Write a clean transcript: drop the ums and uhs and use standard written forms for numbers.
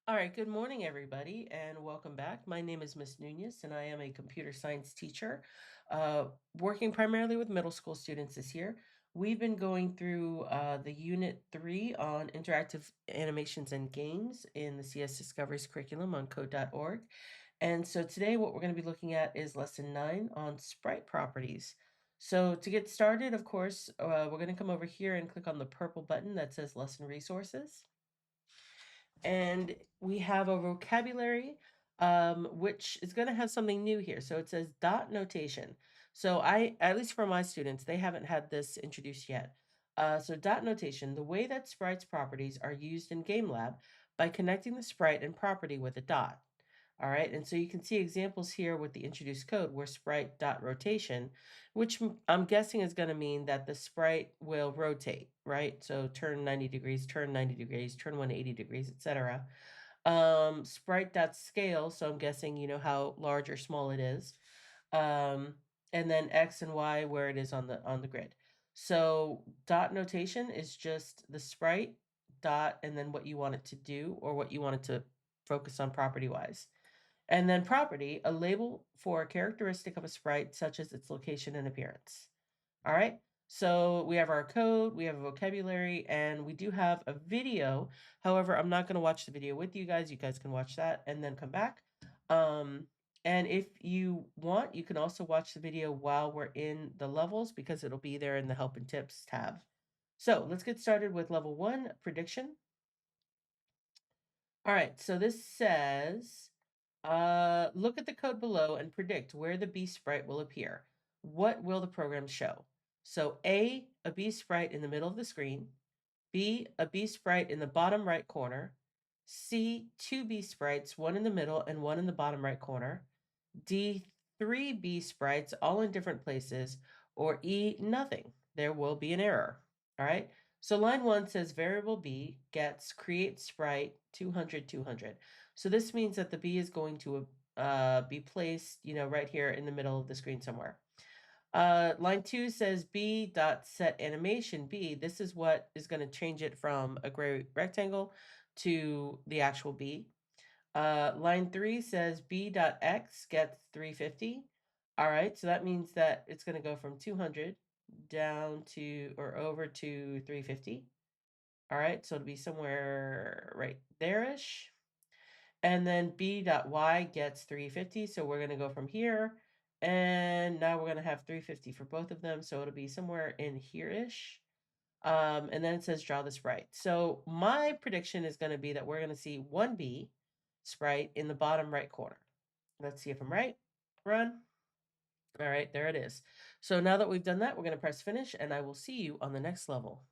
All right, good morning, everybody, and welcome back. My name is Miss Nunes, and I am a computer science teacher, working primarily with middle school students this year. We've been going through the Unit 3 on interactive animations and games in the CS Discoveries curriculum on code.org. And so today, what we're going to be looking at is Lesson 9 on sprite properties. So to get started, of course, we're going to come over here and click on the purple button that says Lesson Resources. And we have a vocabulary, which is going to have something new here. So it says dot notation. So at least for my students, they haven't had this introduced yet. So dot notation, the way that sprites properties are used in Game Lab by connecting the sprite and property with a dot. All right, and so you can see examples here with the introduced code where sprite dot rotation, which I'm guessing is going to mean that the sprite will rotate, right? So turn 90 degrees, turn 90 degrees, turn 180 degrees, etc. Sprite dot scale, so I'm guessing you know how large or small it is. Um, and then X and Y where it is on the grid. So dot notation is just the sprite dot and then what you want it to do or what you want it to focus on property wise. And then property, a label for a characteristic of a sprite, such as its location and appearance. All right. So we have our code, we have a vocabulary, and we do have a video. However, I'm not going to watch the video with you guys. You guys can watch that and then come back. Um, and if you want, you can also watch the video while we're in the levels because it'll be there in the help and tips tab. So let's get started with level 1, prediction. All right, so this says, look at the code below and predict where the bee sprite will appear. What will the program show? So A, a bee sprite in the middle of the screen. B, a bee sprite in the bottom right corner. C, two bee sprites, one in the middle and one in the bottom right corner. D, three bee sprites, all in different places. Or E, nothing. There will be an error. All right. So line 1 says variable b gets create sprite 200, 200. So this means that the b is going to be placed, right here in the middle of the screen somewhere. Line 2 says b dot set animation b. This is what is going to change it from a gray rectangle to the actual b. Line 3 says b dot x gets 350. All right, so that means that it's going to go from 200 down to or over to 350. All right, so it'll be somewhere right there-ish. And then b dot y gets 350, so we're going to go from here. And now we're going to have 350 for both of them, so it'll be somewhere in here-ish. And then it says draw the sprite. So my prediction is going to be that we're going to see 1B sprite in the bottom right corner. Let's see if I'm right. Run. All right, there it is. So now that we've done that, we're going to press finish, and I will see you on the next level.